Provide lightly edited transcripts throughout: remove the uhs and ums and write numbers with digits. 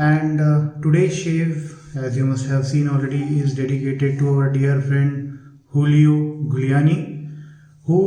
And today's shave, as you must have seen already, is dedicated to our dear friend Julio Giuliani, who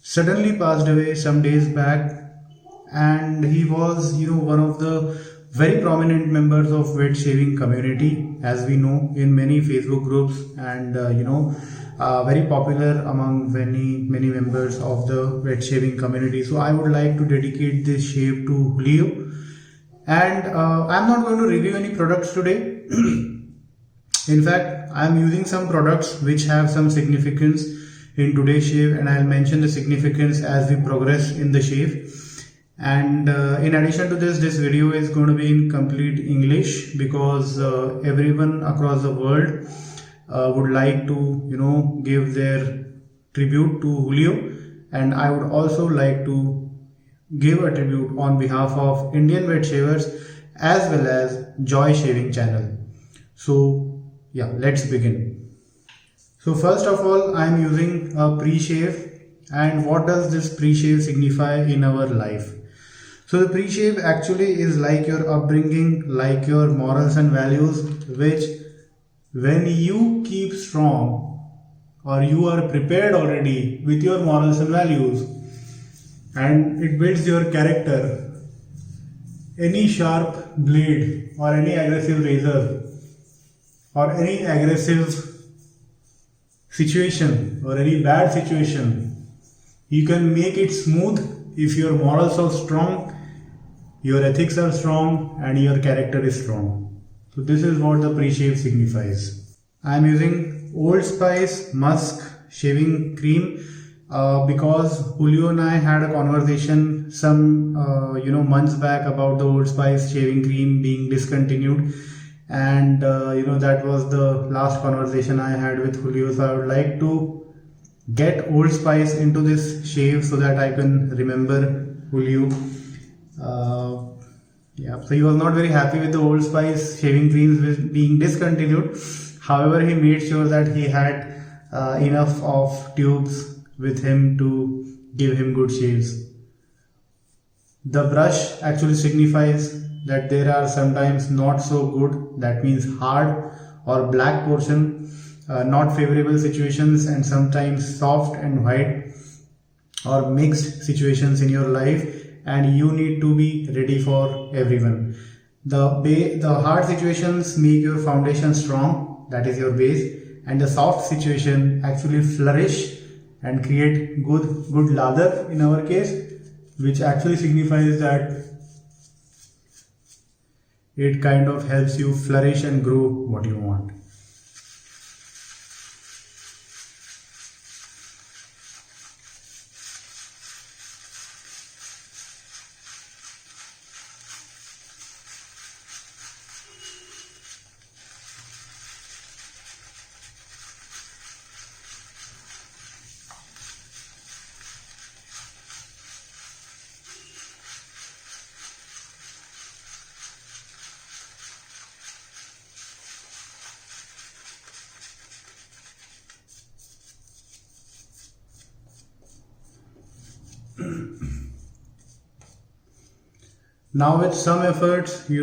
suddenly passed away some days back. And he was, one of the very prominent members of wet shaving community, as we know, in many Facebook groups, and very popular among many members of the wet shaving community. So I would like to dedicate this shave to Julio. And I'm not going to review any products today. In fact, I'm using some products which have some significance in today's shave, and I'll mention the significance as we progress in the shave. And in addition to this video is going to be in complete English, because everyone across the world would like to give their tribute to Julio, and I would also like to give a tribute on behalf of Indian wet shavers as well as Joy Shaving channel. So yeah, let's begin. So first of all, I am using a pre-shave. And what does this pre-shave signify in our life? So the pre-shave actually is like your upbringing, like your morals and values, which when you keep strong, or you are prepared already with your morals and values, and it builds your character, any sharp blade or any aggressive razor or any aggressive situation or any bad situation, you can make it smooth if your morals are strong, your ethics are strong, and your character is strong. So this is what the pre-shave signifies. I am using Old Spice Musk shaving cream because Julio and I had a conversation some months back about the Old Spice shaving cream being discontinued, and that was the last conversation I had with Julio. So I would like to get Old Spice into this shave so that I can remember Julio. So he was not very happy with the Old Spice shaving creams being discontinued. However, he made sure that he had enough of tubes with him to give him good shaves. The brush actually signifies that there are sometimes not so good, that means hard or black portion, not favorable situations, and sometimes soft and white or mixed situations in your life, and you need to be ready for everyone. The hard situations make your foundation strong, that is your base, and the soft situation actually flourish and create good lather in our case, which actually signifies that it kind of helps you flourish and grow what you want. Now with some efforts, you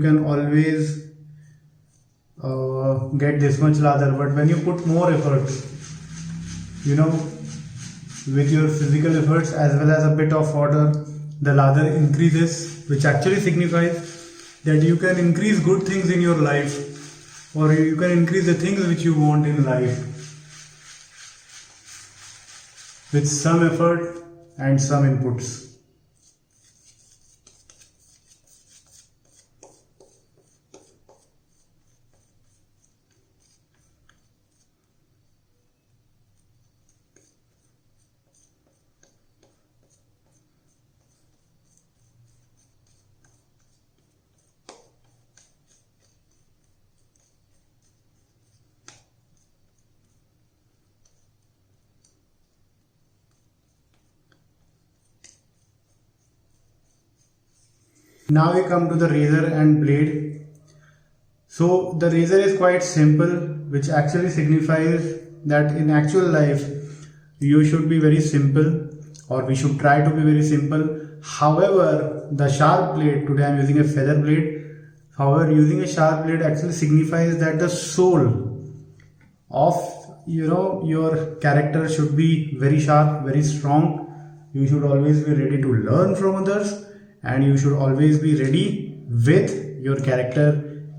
can always get this much lather, but when you put more efforts, with your physical efforts as well as a bit of water, the lather increases, which actually signifies that you can increase good things in your life, or you can increase the things which you want in life with some effort and some inputs. Now we come to the razor and blade. So the razor is quite simple, which actually signifies that in actual life you should be very simple, or we should try to be very simple. However, the sharp blade, today I am using a feather blade, However, using a sharp blade actually signifies that the soul of your character should be very sharp, very strong. You should always be ready to learn from others, and you should always be ready with your character,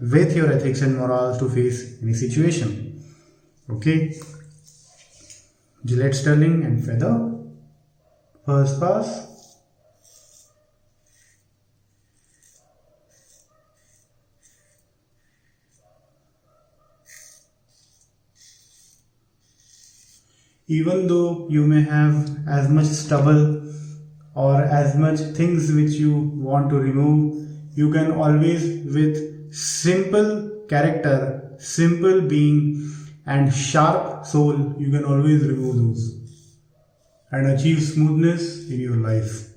with your ethics and morals to face any situation. Okay, Gillette, Sterling and Feather. First pass. Even though you may have as much stubble or as much things which you want to remove, you can always, with simple character, simple being and sharp soul, you can always remove those and achieve smoothness in your life.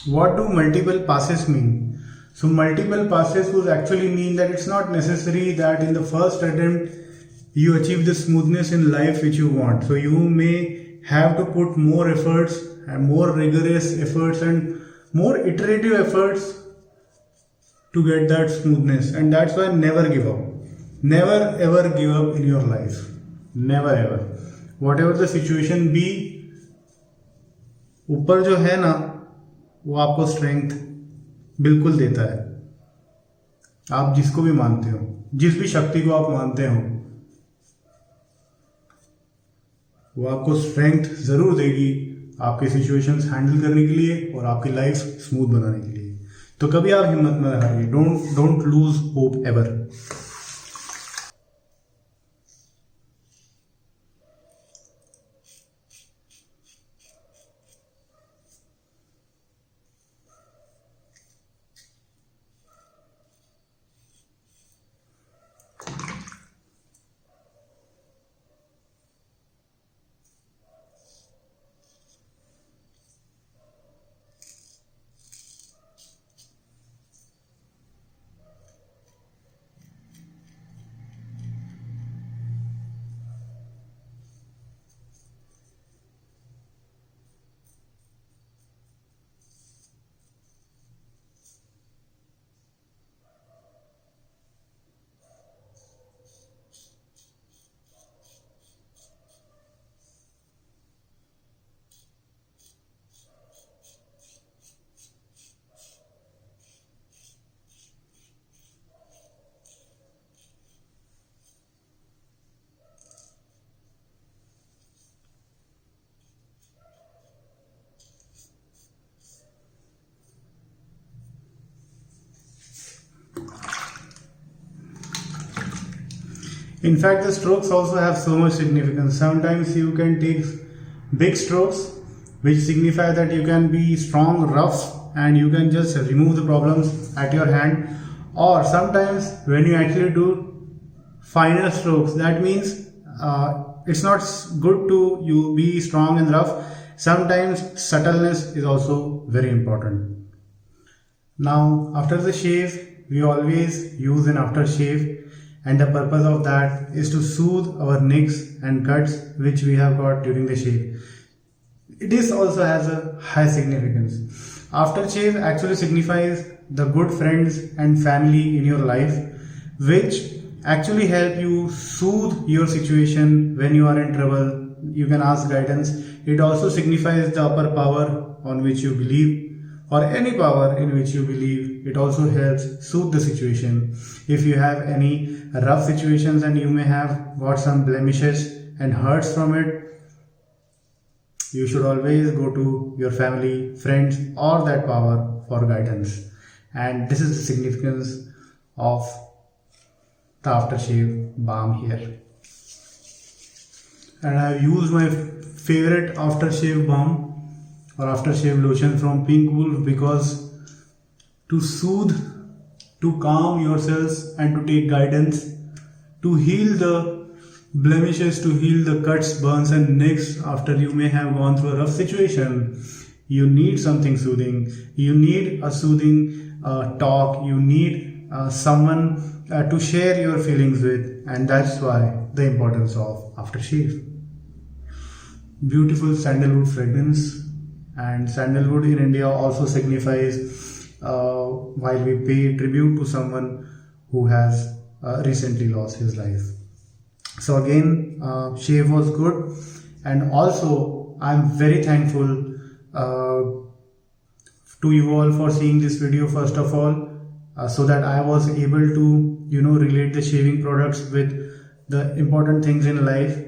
What do multiple passes mean? So multiple passes would actually mean that it's not necessary that in the first attempt you achieve the smoothness in life which you want. So you may have to put more efforts and more rigorous efforts and more iterative efforts to get that smoothness, and that's why never give up. Never ever give up in your life. Never ever. Whatever the situation be, ऊपर जो है ना वो आपको strength बिल्कुल देता है. आप जिसको भी मानते हो, जिस भी शक्ति को आप मानते हो, वो आपको स्ट्रेंथ जरूर देगी आपके सिचुएशंस हैंडल करने के लिए और आपकी लाइफ स्मूथ बनाने के लिए. तो कभी आप हिम्मत मत हारिए. Don't lose hope ever. In fact, the strokes also have so much significance. Sometimes you can take big strokes, which signify that you can be strong, rough, and you can just remove the problems at your hand. Or sometimes when you actually do finer strokes, that means it's not good to you be strong and rough. Sometimes subtleness is also very important. Now, after the shave, we always use an aftershave, and the purpose of that is to soothe our nicks and cuts which we have got during the shave. This also has a high significance. Aftershave actually signifies the good friends and family in your life, which actually help you soothe your situation when you are in trouble. You can ask guidance. It also signifies the upper power on which you believe, or any power in which you believe. It also helps soothe the situation. If you have any rough situations and you may have got some blemishes and hurts from it, you should always go to your family, friends, or that power for guidance. And this is the significance of the aftershave balm here. And I have used my favorite aftershave balm or aftershave lotion from Pink Wolf because to soothe to calm yourselves and to take guidance, to heal the blemishes, to heal the cuts, burns, and nicks after you may have gone through a rough situation. You need something soothing. You need a soothing talk. You need someone to share your feelings with, and that's why the importance of aftershave. Beautiful sandalwood fragrance, and sandalwood in India also signifies while we pay tribute to someone who has recently lost his life. So again, shave was good, and also I'm very thankful to you all for seeing this video first of all, so that I was able to relate the shaving products with the important things in life.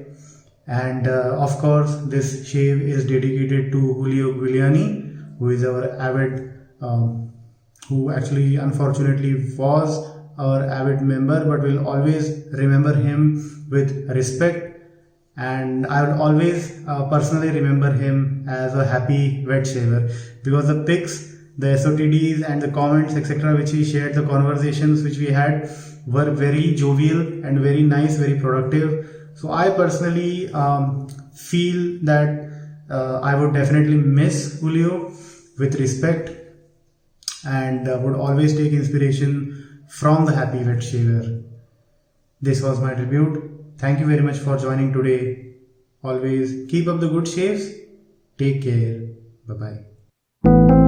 And of course, this shave is dedicated to Julio Giuliani, who is our avid, who actually unfortunately was our avid member, but we'll always remember him with respect. And I would always personally remember him as a happy wet shaver, because the pics, the SOTDs and the comments etc. which he shared, the conversations which we had were very jovial and very nice, very productive. So I personally feel that I would definitely miss Julio with respect, and would always take inspiration from the happy wet shaver. This was my tribute. Thank you very much for joining today. Always keep up the good shaves. Take care. Bye bye.